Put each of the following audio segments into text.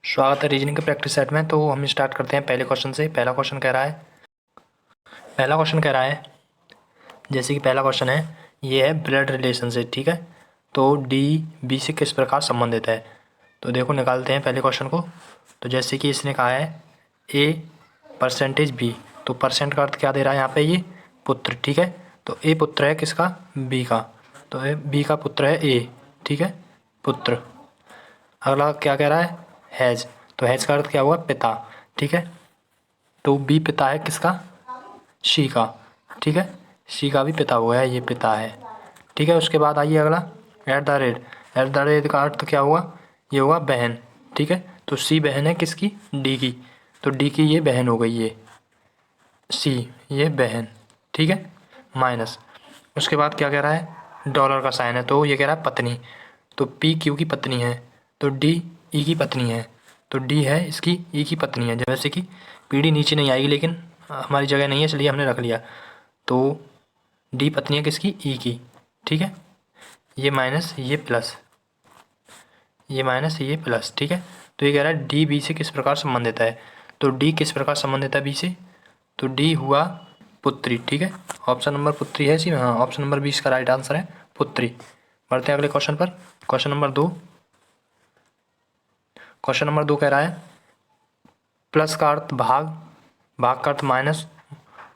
स्वागत है रीजनिंग के प्रैक्टिस सेट में। तो हम स्टार्ट करते हैं पहले क्वेश्चन से। पहला क्वेश्चन कह रहा है जैसे कि पहला क्वेश्चन है, ये है ब्लड रिलेशन से, ठीक है। तो डी बी से किस प्रकार संबंधित है। तो देखो निकालते हैं पहले क्वेश्चन को। तो जैसे कि इसने कहा है ए परसेंटेज बी, तो परसेंट का अर्थ क्या दे रहा है यहाँ पे, ये पुत्र, ठीक है। तो ए पुत्र है किसका, बी का। तो ए बी का पुत्र है ए, ठीक है, पुत्र। अगला क्या कह रहा है, हैज। तो हैज का अर्थ क्या हुआ, पिता, ठीक है। तो बी पिता है किसका, शी का, ठीक है। शी का भी पिता हुआ है, ये पिता है, ठीक है। उसके बाद आइए अगला, at the rate. At the rate का अर्थ क्या हुआ, ये हुआ बहन, ठीक है। तो सी बहन है किसकी, डी की। तो डी की ये बहन हो गई, ये सी, ये बहन, ठीक है, माइनस। उसके बाद क्या कह रहा है, डॉलर का साइन है, तो ये कह रहा है पत्नी। तो पी क्यू की पत्नी है, तो डी ई की पत्नी है। तो डी है इसकी ई की पत्नी है। जैसे कि पीढ़ी नीचे नहीं आएगी, लेकिन हमारी जगह नहीं है इसलिए हमने रख लिया। तो डी पत्नी है किसकी, ई की, ठीक है। ये माइनस ये प्लस, ये माइनस ये प्लस, ठीक है। तो ये कह रहा है डी बी से किस प्रकार संबंधित है। तो डी किस प्रकार संबंधित है बी से, तो डी हुआ पुत्री, ठीक है। ऑप्शन नंबर पुत्री है इसी में, हाँ, ऑप्शन नंबर 20 का राइट आंसर है पुत्री। बढ़ते हैं अगले क्वेश्चन पर। Question number 2। क्वेश्चन नंबर 2 कह रहा है प्लस का अर्थ भाग, भाग का अर्थ माइनस,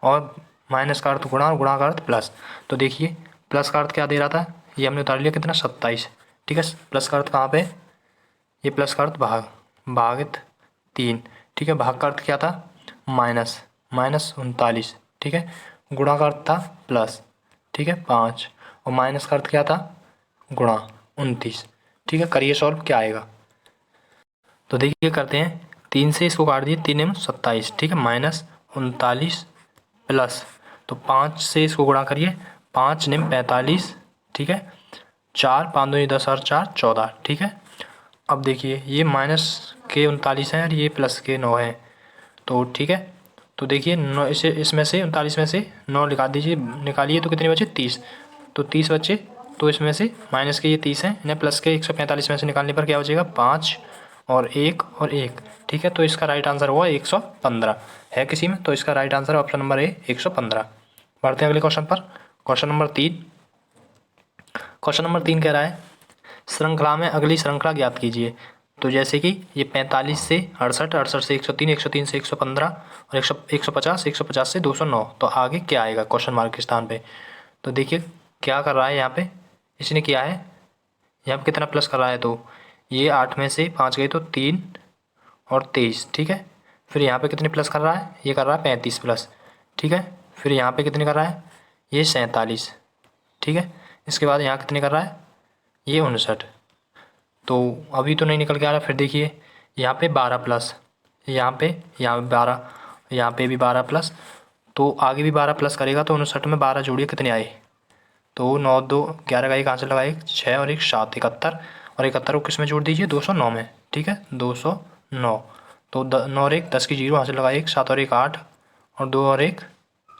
और माइनस का अर्थ गुणा, और गुणा का अर्थ प्लस। तो देखिए प्लस का अर्थ क्या दे रहा था, ये हमने उतार लिया कितना, 27, ठीक है। प्लस का अर्थ कहाँ पे, ये प्लस का अर्थ भाग, भागित 3, ठीक है। भाग का अर्थ क्या था, माइनस, माइनस 39, ठीक है। गुणा का अर्थ था प्लस, ठीक है, 5, और माइनस का अर्थ क्या था, गुणा 29, ठीक है। करिए सॉल्व, क्या आएगा। तो देखिए करते हैं, 3 से इसको काट दिए, 3 एम 27, ठीक है, माइनस 39 प्लस, तो 5 से इसको गुणा करिए, 5 निम 45, ठीक है, 4 5 2 10 और 4 14, ठीक है। अब देखिए ये माइनस के 39 हैं और ये प्लस के 9 हैं, तो ठीक है। तो देखिए 9 इसे इसमें से 39 में से 9 निकाल दीजिए, निकालिए तो कितने बचे, 30। तो 30 बचे, तो इसमें से माइनस के ये 30 हैं, इन्हें प्लस के 145 में से निकालने पर क्या बचेगा, 5 और 1, ठीक है। तो इसका राइट आंसर हुआ 115 है किसी में, तो इसका राइट आंसर है ऑप्शन नंबर ए 115। बढ़ते हैं अगले क्वेश्चन पर। Question number 3। क्वेश्चन नंबर 3 कह रहा है श्रृंखला में अगली श्रृंखला ज्ञात कीजिए। तो जैसे कि ये 45 से 68, 68 से 103, 103 से 115 और 150, 150 से 209, तो आगे क्या आएगा क्वेश्चन मार्क के स्थान पे। तो देखिए क्या कर रहा है यहाँ पे, इसने किया है यहाँ पे कितना प्लस कर रहा है, तो ये 8 में से 5 गए तो 3 और 23, ठीक है। फिर यहाँ पे कितने प्लस कर रहा है, ये कर रहा है 35 प्लस, ठीक है। फिर यहाँ पे कितने कर रहा है, ये 47, ठीक है। इसके बाद यहाँ कितने कर रहा है, ये 59। तो अभी तो नहीं निकल के आ रहा। फिर देखिए यहाँ पे 12 प्लस, यहाँ पे 12, यहाँ पे भी 12 प्लस, तो आगे भी 12 प्लस करेगा। तो 59 में 12 जोड़िए कितने आए, तो 9 2 11 का एक आंसर लगाए, 6 और 1 7, 71, और 71 को किस में जोड़ दीजिए, 209 में, ठीक है, 209। तो 9 और 1 10 की 0, हासिल लगाए 1, 7 और 1 8, और 2 और 1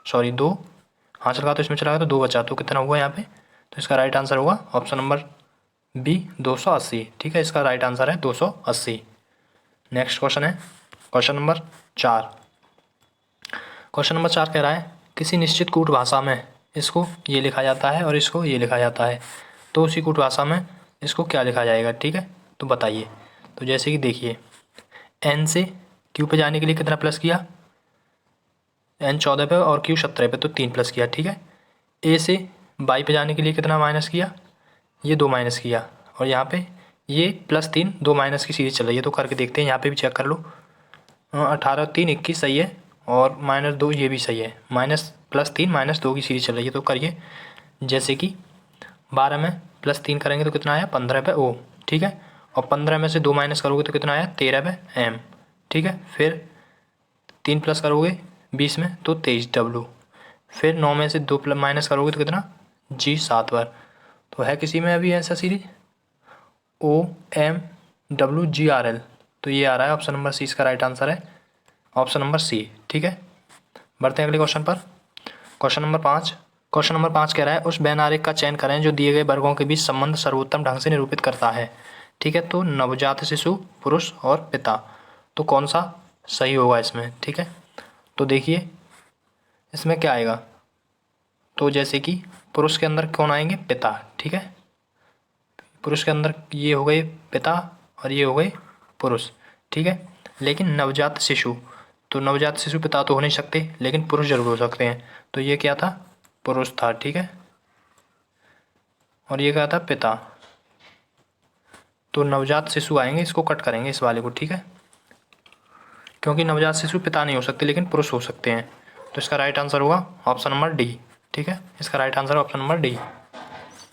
सॉरी 2 हासिल लगा, तो इसमें चला गया तो 2 बचा, तो कितना हुआ यहाँ पे। तो इसका राइट आंसर होगा ऑप्शन नंबर बी 280, ठीक है। इसका राइट आंसर है 280। नेक्स्ट क्वेश्चन है क्वेश्चन नंबर 4। क्वेश्चन नंबर 4 कह रहा है किसी निश्चित कूट भाषा में इसको ये लिखा जाता है और इसको ये लिखा जाता है, तो उसी कूट भाषा में इसको क्या लिखा जाएगा, ठीक है। तो बताइए। तो जैसे कि देखिए एन से क्यू पे जाने के लिए कितना प्लस किया, एन 14 पे और क्यू 17 पे, तो 3 प्लस किया, ठीक है। ए से बाई पे जाने के लिए कितना माइनस किया, ये 2 माइनस किया, और यहाँ पे ये +3 2 माइनस की सीरीज चल रही है, तो करके देखते हैं। यहाँ पे भी चेक कर लो, 18 3 21 सही है, और -2 ये भी सही है, +3 -2 की सीरीज चल रही है, तो करिए। जैसे कि 12 में +3 करेंगे तो कितना आया, 15 पे ओ, ठीक है। और 15 में से 2 माइनस करोगे तो कितना आया, 13 पे एम, ठीक है। फिर 3 प्लस करोगे 20 में तो 23 डब्लू, फिर 9 में से 2 माइनस करोगे तो कितना, जी 7 बार। तो है किसी में अभी ऐसा सीरीज OMWGRL, तो ये आ रहा है ऑप्शन नंबर सी, इसका राइट आंसर है ऑप्शन नंबर सी, ठीक है। बढ़ते हैं अगले क्वेश्चन पर। Question number 5। क्वेश्चन नंबर 5 कह रहा है उस बैन आरेख का चयन करें जो दिए गए वर्गों के बीच संबंध सर्वोत्तम ढंग से निरूपित करता है, ठीक है। तो नवजात शिशु, पुरुष और पिता, तो कौन सा सही होगा इसमें, ठीक है। तो देखिए इसमें क्या आएगा, तो जैसे कि पुरुष के अंदर कौन आएंगे, पिता, ठीक है। पुरुष के अंदर ये हो गए पिता और ये हो गए पुरुष, ठीक है। लेकिन नवजात शिशु, तो नवजात शिशु पिता तो हो नहीं सकते, लेकिन पुरुष जरूर हो सकते हैं। तो ये क्या था, पुरुष था, ठीक है। और ये क्या था, पिता। तो नवजात शिशु आएंगे, इसको कट करेंगे इस वाले को, ठीक है, क्योंकि नवजात शिशु पिता नहीं हो सकते लेकिन पुरुष हो सकते हैं। तो इसका राइट आंसर होगा ऑप्शन नंबर डी, ठीक है। इसका right answer option number D.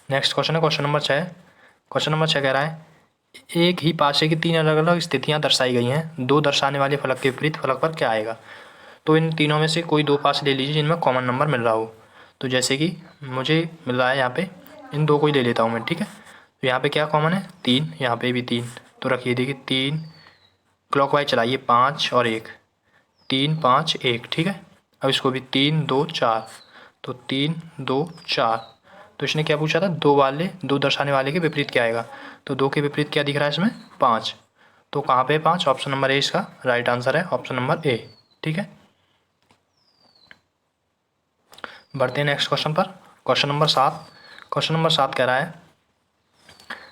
Next question है क्वेश्चन नंबर 6। क्वेश्चन नंबर 6 कह रहा है एक ही पासे की 3 अलग अलग स्थितियां दर्शाई गई हैं, 2 दर्शाने वाले फलक के विपरीत फलक पर क्या आएगा। तो इन तीनों में से कोई 2 पासे ले लीजिए जिनमें कॉमन नंबर मिल रहा हो। तो जैसे कि मुझे मिल रहा है यहाँ पे, इन 2 को ही ले लेता हूँ मैं, ठीक है। तो यहाँ पे क्या कॉमन है, 3, यहाँ पे भी 3। तो रखिए, देखिए 3 क्लॉकवाइज चलाइए, 5 और 1, 3 5 1, ठीक है। अब इसको भी 3 2 4, तो 3 2 4। तो इसने क्या पूछा था, 2 दर्शाने वाले के विपरीत क्या आएगा। तो 2 के विपरीत क्या दिख रहा है इसमें, 5। तो कहाँ पे 5, ऑप्शन नंबर ए इसका राइट आंसर है, ऑप्शन नंबर ए, ठीक है। बढ़ते हैं नेक्स्ट क्वेश्चन पर। Question number 7। क्वेश्चन नंबर 7 कह रहा है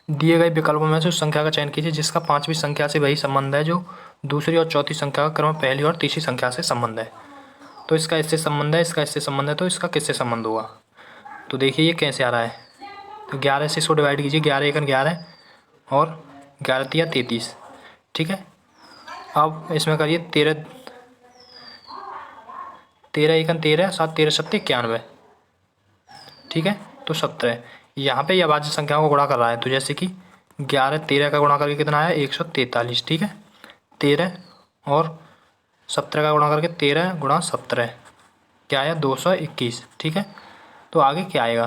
दिए गए विकल्पों में से उस संख्या का चयन कीजिए जिसका 5वीं संख्या से वही संबंध है जो दूसरी और चौथी संख्या का क्रम पहली और तीसरी संख्या से संबंध है। तो इसका इससे संबंध है, इसका इससे संबंध है, तो इसका किससे संबंध होगा। तो देखिए ये कैसे आ रहा है, तो 11 से इसको डिवाइड कीजिए, 11 एकन 11 और 11 तिया 33, ठीक है। अब इसमें करिए 13 एकन 13, 7 13 सत्ते 91, ठीक है। तो 17 यहाँ पे ये अभाज्य संख्याओं को गुणा कर रहा है। तो जैसे कि 11 13 का गुणा करके कितना आया, 143, ठीक है। 13 और 17 का गुणा करके 13 गुणा 17 क्या आया, 221, ठीक है। तो आगे क्या आएगा,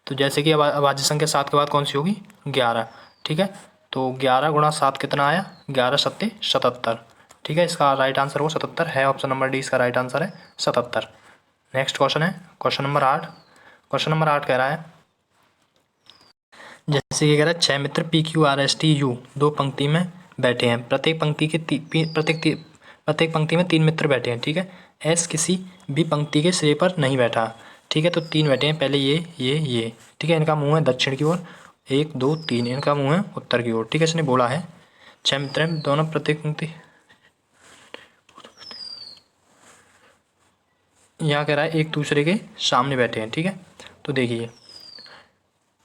तो जैसे कि अभाज्य संख्या 7 के बाद कौन सी होगी, 11, ठीक है। तो 11 गुणा 7 कितना आया, 11 सत्ते 77, ठीक है। इसका राइट आंसर वो 77 है, ऑप्शन नंबर डी इसका राइट आंसर है 77। नेक्स्ट क्वेश्चन है क्वेश्चन नंबर 8। क्वेश्चन नंबर 8 कह रहा है जैसे कि कह रहा है 6 मित्र P Q R S T U 2 पंक्ति में बैठे हैं, प्रत्येक पंक्ति में 3 मित्र बैठे हैं, ठीक है। एस किसी भी पंक्ति के सिरे पर नहीं बैठा, ठीक है। तो 3 बैठे हैं, पहले ये, ठीक है। इनका मुंह है दक्षिण की ओर, 1 2 3, इनका मुंह है उत्तर की ओर, ठीक है। इसने बोला है 6 मित्र हैं, दोनों प्रत्येक पंक्ति, यहाँ कह रहा है एक दूसरे के सामने बैठे हैं, ठीक है। तो देखिए,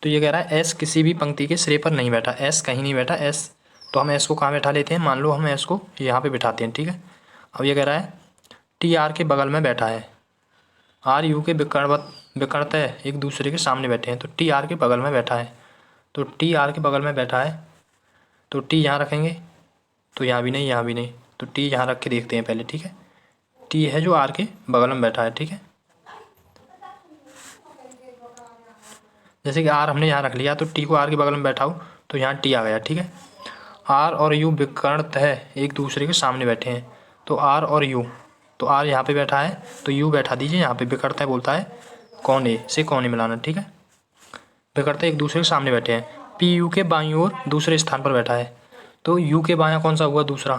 तो ये कह रहा है एस किसी भी पंक्ति के सिरे पर नहीं बैठा, एस कहीं नहीं बैठा, एस, तो हम एस को कहाँ बैठा लेते हैं, मान लो हम एस को यहाँ पे बिठाते हैं, ठीक है। अब ये कह रहा है टी आर के बगल में बैठा है, आर यू के विकर्णतः एक दूसरे के सामने बैठे हैं। तो टी आर के बगल में बैठा है, तो टी आर के बगल में बैठा है, तो टी यहाँ रखेंगे, तो यहाँ भी नहीं, यहाँ भी नहीं, तो टी यहाँ रख के देखते हैं पहले, ठीक है। टी है जो आर के बगल में बैठा है, ठीक है। जैसे कि आर हमने यहाँ रख लिया, तो टी को आर के बगल में बैठाओ, तो यहाँ टी आ गया, ठीक है। आर और यू विकर्णतः एक दूसरे के सामने बैठे हैं, तो आर और यू, तो आर यहाँ पे बैठा है, तो यू बैठा दीजिए यहाँ पे। विकर्णतः बोलता है कोने से कोने मिलाना, ठीक है। विकर्णतः एक दूसरे के सामने बैठे हैं, पी यू के बाईं ओर दूसरे स्थान पर बैठा है, तो यू के बायां कौन सा हुआ, दूसरा,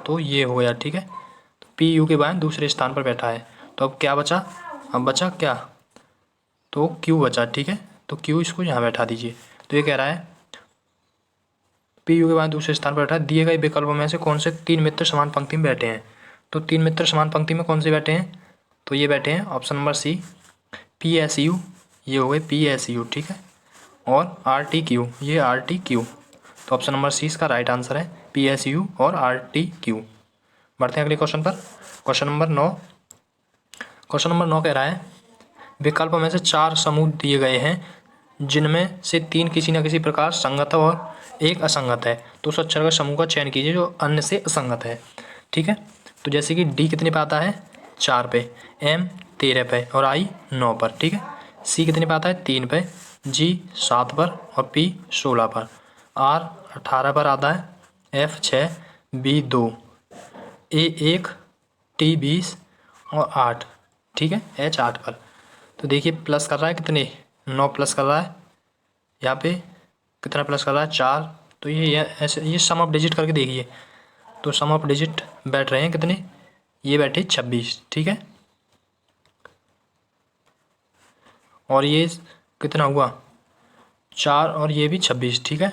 तो ये हो गया, ठीक है। तो पी यू के बाएं दूसरे स्थान पर बैठा है, तो अब क्या बचा, अब बचा क्या, तो क्यू बचा, ठीक है। तो क्यू इसको यहाँ बैठा दीजिए। तो ये कह रहा है पी यू के बाद दूसरे स्थान पर बैठा है, दिए गए विकल्पों में से कौन से 3 मित्र समान पंक्ति में बैठे हैं। तो 3 मित्र समान पंक्ति में कौन से बैठे हैं, तो ये बैठे हैं option number C, P S U, ये हो गए पी एस यू, ठीक है। और आर टी क्यू, ये आर टी क्यू, तो ऑप्शन नंबर सी इसका राइट आंसर है, पी एस यू और आर टी क्यू। बढ़ते हैं अगले क्वेश्चन पर। Question number 9। क्वेश्चन नंबर 9 कह रहा है विकल्पों में से 4 समूह दिए गए हैं जिनमें से 3 किसी न किसी प्रकार संगत है और एक असंगत है। तो उस अक्षर का समूह का चयन कीजिए जो अन्य से असंगत है, ठीक है। तो जैसे कि डी कितने पे आता है, 4 पे, एम 13 पे और आई 9 पर, ठीक है। सी कितने पे आता है, 3 पे, जी 7 पर और पी 16 पर, आर 18 पर आता है, एफ 6, बी 2, ए 1, टी 20 और 8, ठीक है, एच 8 पर। तो देखिए प्लस कर रहा है कितने, 9 प्लस कर रहा है, यहाँ पे कितना प्लस कर रहा है, 4, तो ये ऐसे ये सम ऑफ डिजिट करके देखिए, तो सम ऑफ डिजिट बैठ रहे हैं कितने, ये बैठे 26, ठीक है। और ये कितना हुआ 4, और ये भी 26, ठीक है।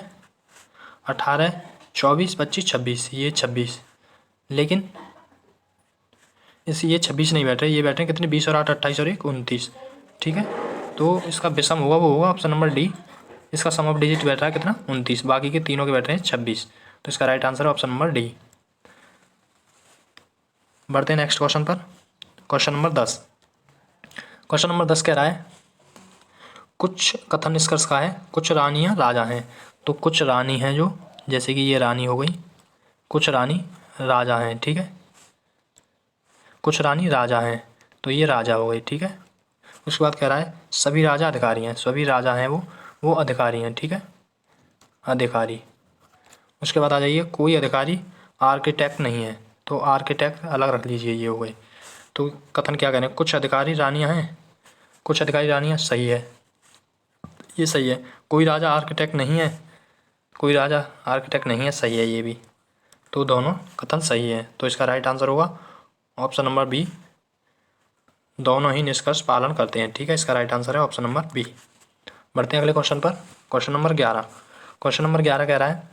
18, 24, 25, 26, ये 26, लेकिन ये 26 नहीं बैठ रहे, ये बैठे हैं कितने 20 और 8 28 और 1 29, ठीक है। तो इसका विषम होगा वो होगा ऑप्शन नंबर डी। इसका सम ऑफ डिजिट बैठ रहा है कितना 29, बाकी के तीनों के बैठ रहे हैं 26, तो इसका राइट आंसर है ऑप्शन नंबर डी। बढ़ते हैं नेक्स्ट क्वेश्चन पर। Question number 10। क्वेश्चन नंबर 10 कह रहा है कुछ कथन निष्कर्ष का है कुछ रानियां राजा हैं। तो कुछ रानी हैं जो, जैसे कि ये रानी हो गई, कुछ रानी राजा हैं, ठीक है। कुछ रानी राजा हैं, तो ये राजा हो गई, ठीक है। उसके बाद कह रहा है सभी राजा अधिकारी हैं। सभी राजा हैं वो अधिकारी हैं, ठीक है, अधिकारी। उसके बाद आ जाइए कोई अधिकारी आर्किटेक्ट नहीं है। तो आर्किटेक्ट अलग रख लीजिए, ये हो गई। तो कथन क्या कह रहे हैं, कुछ अधिकारी रानियां हैं, कुछ अधिकारी रानियां, सही है, ये सही है। कोई राजा आर्किटेक्ट नहीं है, कोई राजा आर्किटेक्ट नहीं है, सही है ये भी। तो दोनों कथन सही है, तो इसका राइट आंसर होगा ऑप्शन नंबर बी। दोनों ही निष्कर्ष पालन करते हैं, ठीक है, इसका राइट आंसर है ऑप्शन नंबर बी। बढ़ते हैं अगले क्वेश्चन पर। Question number 11। क्वेश्चन नंबर 11 कह रहा है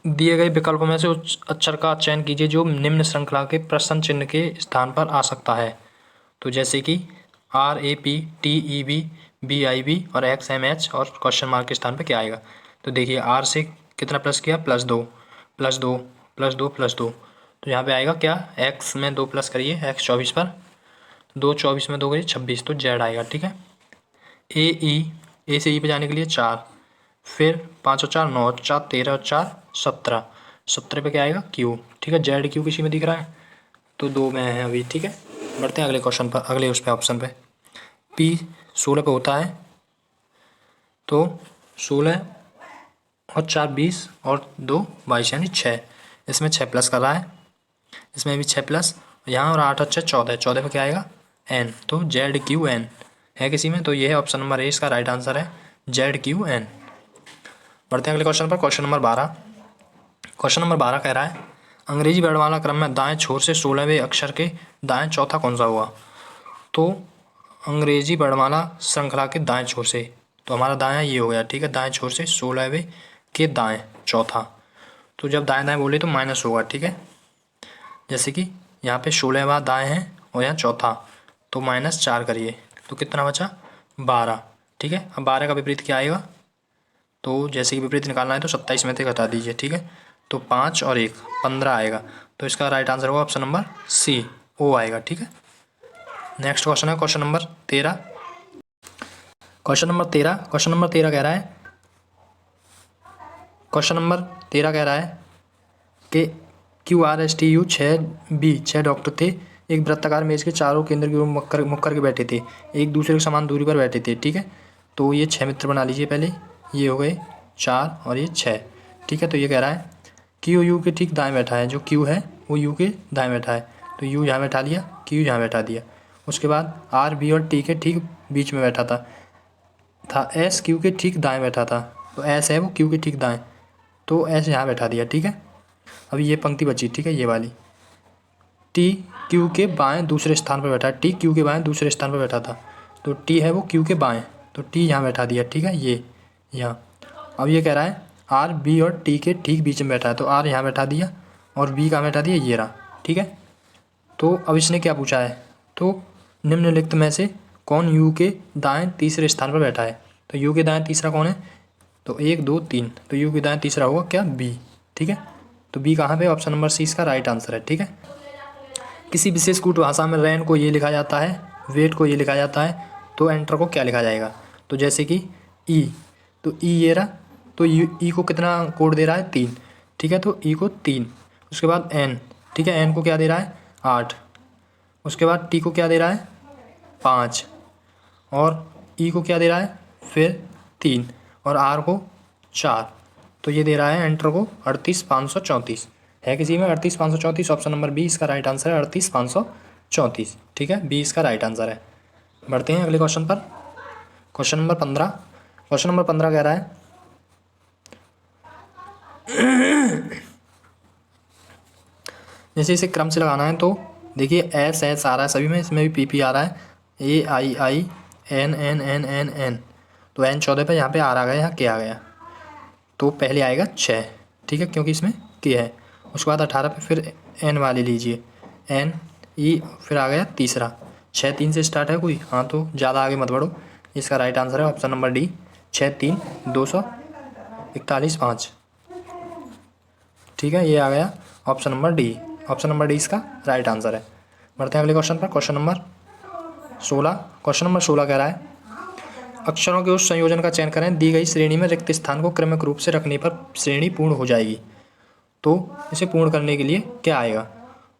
दिए गए विकल्पों में से उस अक्षर का चयन कीजिए जो निम्न श्रृंखला के प्रश्न चिन्ह के स्थान पर आ सकता है। तो जैसे कि RAP, TEB, BIB और XMH, और क्वेश्चन मार्क के स्थान पर क्या आएगा। तो देखिए R से कितना प्लस किया, +2 +2 +2 +2, तो यहाँ पे आएगा क्या, X में 2 प्लस करिए, X 24 पर 2, 24 में 2 करिए 26, तो Z आएगा, ठीक है। A से E पे जाने के लिए 4, फिर 5 और 4 9, 4 13 और 4 17, 17 पे क्या आएगा Q, ठीक है। ZQ किसी में दिख रहा है, तो 2 में है अभी, ठीक है। बढ़ते हैं अगले क्वेश्चन पर, अगले उस पे ऑप्शन पे। P 16 पे होता है, तो 16 और 4 20 और 2 22 यानी 6, इसमें 6 प्लस कर रहा है, इसमें भी 6 प्लस, यहाँ और 8 और 6 14, 14 पे क्या आएगा N, तो ZQN है किसी में, तो ये है ऑप्शन नंबर ए, इसका राइट आंसर है ZQN। बढ़ते हैं अगले क्वेश्चन पर। Question number 12। क्वेश्चन नंबर 12 कह रहा है अंग्रेजी वर्णमाला क्रम में दाएं छोर से 16वें अक्षर के दाएं चौथा कौन सा हुआ। तो अंग्रेजी वर्णमाला श्रृंखला के दाएं छोर से, तो हमारा दायां ये हो गया, ठीक है, दाएं छोर से 16वें के दाएं चौथा। तो जब दाएं दाएं बोले तो माइनस होगा, ठीक है। जैसे कि यहाँ पे 16वां दाएं है और यहाँ चौथा, तो -4 करिए, तो कितना बचा 12, ठीक है। अब 12 का विपरीत क्या आएगा, तो जैसे कि विपरीत निकालना है तो 27 में से घटा दीजिए, ठीक है। तो 5 और 1 15 आएगा, तो इसका राइट आंसर होगा ऑप्शन नंबर सी, ओ आएगा, ठीक है। नेक्स्ट क्वेश्चन है क्वेश्चन नंबर 13। क्वेश्चन नंबर 13 कह रहा है कि QRSTU 6B 6 डॉक्टर थे, एक वृत्ताकार मेज के चारों केंद्र की ओर मुख करके बैठे थे, एक दूसरे के समान दूरी पर बैठे थे, ठीक है। तो ये 6 मित्र बना लीजिए पहले, ये हो गए 4 और ये 6, ठीक है। तो ये कह रहा है Q U के ठीक दाएं बैठा है, जो Q है वो U के दाएं बैठा है, तो U यहाँ बैठा दिया, Q यहाँ बैठा दिया। उसके बाद R B और T के ठीक बीच में बैठा था S Q के ठीक दाएं बैठा था, तो S है वो Q के ठीक दाएं, तो S यहाँ बैठा दिया, ठीक है। अभी ये पंक्ति बची, ठीक है, ये वाली T Q के बाएं दूसरे स्थान पर बैठा है, T Q के बाएं दूसरे स्थान पर बैठा था, तो T है वो Q के बाएं, तो T यहाँ बैठा दिया, ठीक है, ये यहाँ। अब ये कह रहा है R B और T के ठीक बीच में बैठा है, तो R यहाँ बैठा दिया और B कहाँ बैठा दिया, ये रहा, ठीक है। तो अब इसने क्या पूछा है, तो निम्नलिखित में से कौन U के दाएं तीसरे स्थान पर बैठा है। तो U के दाएं तीसरा कौन है, तो 1 2 3, तो U के दाएं तीसरा होगा क्या, B, ठीक है। तो B कहाँ पे, ऑप्शन नंबर सी इसका राइट आंसर है, ठीक है। किसी विशेष कूट भाषा में रैन को ये लिखा जाता है, वेट को ये लिखा जाता है, तो एंटर को क्या लिखा जाएगा। तो जैसे कि E, तो E ये रहा, तो E को कितना कोड दे रहा है 3, ठीक है, तो E को 3। उसके बाद N, ठीक है, N को क्या दे रहा है 8। उसके बाद T को क्या दे रहा है 5, और E को क्या दे रहा है फिर 3, और R को 4, तो ये दे रहा है एंटर को 38 534 है किसी में 38 534, ऑप्शन नंबर बी इसका राइट आंसर है 38 534, ठीक है, बी इसका राइट आंसर है। बढ़ते हैं अगले क्वेश्चन पर। क्वेश्चन नंबर 15 कह रहा है जैसे इसे क्रम से लगाना है तो देखिए एस एस आ रहा है सभी में, इसमें भी पी पी आ रहा है, A I I, N N N N N. तो एन 14 पे यहाँ पे आर आ गया, यहाँ के आ गया। तो पहले आएगा 6, ठीक है, क्योंकि इसमें के है। उसके बाद 18 पे फिर एन वाले लीजिए, एन ई, फिर आ गया तीसरा। 6 3 से स्टार्ट है कोई? हाँ, तो ज़्यादा आगे मत बढ़ो। इसका राइट आंसर है ऑप्शन नंबर डी, 6 3 241 5। ठीक है, ये आ गया option number D. Option number D इसका राइट आंसर है। बढ़ते हैं अगले क्वेश्चन पर। Question number 16। क्वेश्चन नंबर 16 कह रहा है अक्षरों के उस संयोजन का चयन करें, दी गई श्रेणी में रिक्त स्थान को क्रमिक रूप से रखने पर श्रेणी पूर्ण हो जाएगी। तो इसे पूर्ण करने के लिए क्या आएगा?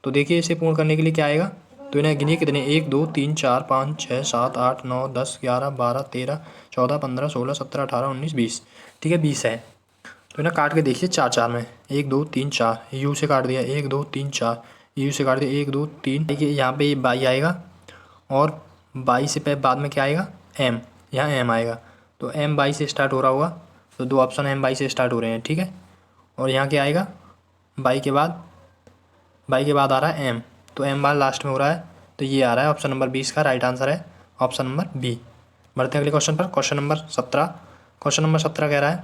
तो देखिए इसे पूर्ण करने के लिए क्या आएगा, तो इन्हें गिनिए कितने, 1 2 3 4 5 6 7 8 9 10 11 12 13 14 15 16 17 18 19 20। ठीक है, 20 है। तो इन्हें काट के देखिए 4 4 में, 1 2 3 4, यू से काट दिया, 1 2 3 4, यू से काट दिया, 1 2 3। देखिए यहाँ पे ये बाई आएगा, और बाई से बाद में क्या आएगा, एम, यहाँ एम आएगा। तो एम बाई से स्टार्ट हो रहा होगा, तो 2 ऑप्शन एम बाई से स्टार्ट हो रहे हैं। ठीक है, और यहाँ क्या आएगा, बाई के बाद आ रहा है एम, तो एम बार लास्ट में हो रहा है, तो ये आ रहा है ऑप्शन नंबर 20 का राइट आंसर है ऑप्शन नंबर बी। बढ़ते हैं अगले क्वेश्चन पर। Question number 17। क्वेश्चन नंबर 17 कह रहा है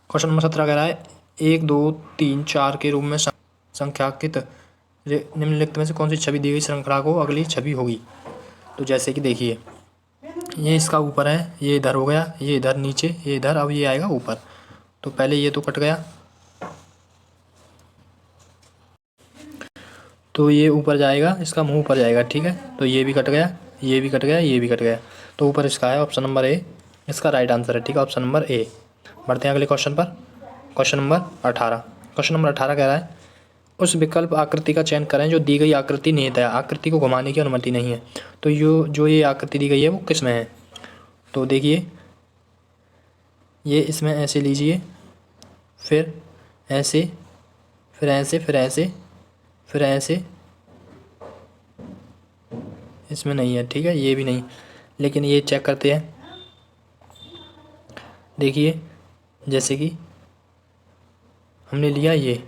क्वेश्चन नंबर 17 कह रहा है 1 2 3 4 के रूप में संख्याकित निम्नलिखित में से कौन सी छवि दी गई श्रृंखला को अगली छवि होगी। तो जैसे कि देखिए ये इसका ऊपर है, ये इधर हो गया, ये इधर नीचे, ये इधर, अब ये आएगा ऊपर। तो पहले ये तो कट गया, तो ये ऊपर जाएगा, इसका मुंह ऊपर जाएगा। ठीक है, तो ये भी कट गया, ये भी कट गया, ये भी कट गया। तो ऊपर इसका है ऑप्शन नंबर ए, इसका राइट आंसर है। ठीक है, ऑप्शन नंबर ए। बढ़ते हैं अगले क्वेश्चन पर। Question number 18। क्वेश्चन नंबर 18 कह रहा है उस विकल्प आकृति का चयन करें जो दी गई आकृति निहित है, आकृति को घुमाने की अनुमति नहीं है। तो जो ये आकृति दी गई है वो किस में है? तो देखिए ये इसमें ऐसे लीजिए, फिर ऐसे, फिर ऐसे, फिर ऐसे, फिर ऐसे, इसमें नहीं है। ठीक है, ये भी नहीं, लेकिन ये चेक करते हैं। देखिए जैसे कि हमने लिया ये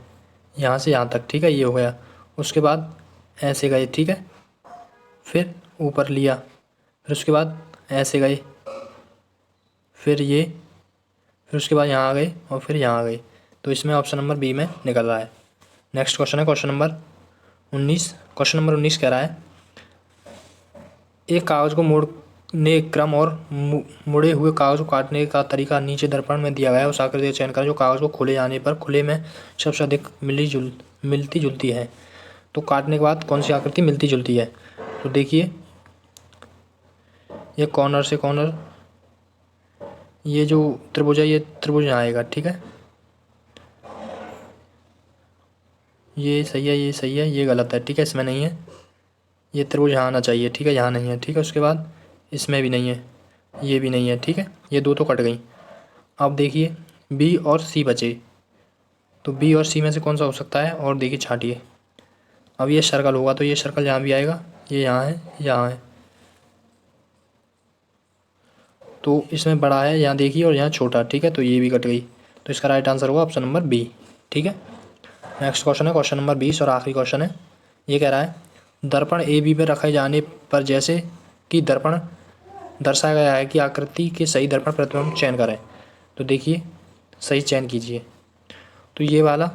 यहाँ से यहाँ तक, ठीक है, ये हो गया। उसके बाद ऐसे गए, ठीक है, फिर ऊपर लिया, फिर उसके बाद ऐसे गए, फिर ये, फिर उसके बाद यहाँ आ गए, और फिर यहाँ आ गए। तो इसमें ऑप्शन नंबर बी में निकल रहा है। नेक्स्ट क्वेश्चन है क्वेश्चन नंबर 19। क्वेश्चन नंबर 19 कह रहा है एक कागज़ को मोड़ने क्रम और मुड़े हुए कागज़ को काटने का तरीका नीचे दर्पण में दिया गया है। उस आकृति का चयन करें जो कागज़ को खोले जाने पर खुले में सबसे अधिक मिलती जुलती है। तो काटने के बाद कौन सी आकृति मिलती जुलती है? तो देखिए ये कॉर्नर से कॉर्नर, ये जो त्रिभुज है ये त्रिभुज यहाँ आएगा। ठीक है, ये सही है, ये सही है, ये गलत है। ठीक है, इसमें नहीं है, ये त्रिभुज यहाँ आना चाहिए। ठीक है, यहाँ नहीं है। ठीक है, उसके बाद इसमें भी नहीं है, ये भी नहीं है। ठीक है, ये 2 तो कट गई। अब देखिए बी और सी बचे, तो बी और सी में से कौन सा हो सकता है? और देखिए छाटिए, अब ये सर्कल होगा, तो ये सर्कल यहाँ भी आएगा, ये यहाँ है, यहाँ है, तो इसमें बड़ा है यहाँ देखिए, और यहाँ छोटा। ठीक है, तो ये भी कट गई, तो इसका राइट आंसर होगा ऑप्शन नंबर बी। ठीक है, नेक्स्ट क्वेश्चन है क्वेश्चन नंबर 20 और आखिरी क्वेश्चन है। ये कह रहा है दर्पण ए बी पर रखे जाने पर जैसे कि दर्पण दर्शाया गया है कि आकृति के सही दर्पण प्रतिबिंब चयन करें। तो देखिए सही चयन कीजिए। तो ये वाला,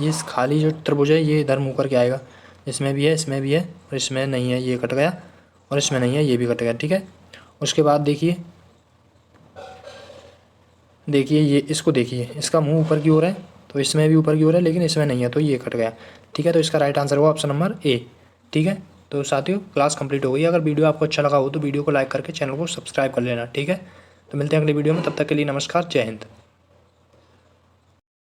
ये खाली जो त्रिभुज है ये इधर मुँह करके आएगा, इसमें भी है, इसमें भी है, और इसमें नहीं है, ये कट गया, और इसमें नहीं है, ये भी कट गया। ठीक है, उसके बाद देखिए ये इसको देखिए, इसका मुंह ऊपर की ओर है, तो इसमें भी ऊपर की ओर है, लेकिन इसमें नहीं है, तो ये कट गया। ठीक है, तो इसका राइट आंसर होगा ऑप्शन नंबर ए। ठीक है, तो साथियों क्लास कंप्लीट हो गई। अगर वीडियो आपको अच्छा लगा हो तो वीडियो को लाइक करके चैनल को सब्सक्राइब कर लेना। ठीक है, तो मिलते हैं अगले वीडियो में, तब तक के लिए नमस्कार, जय हिंद।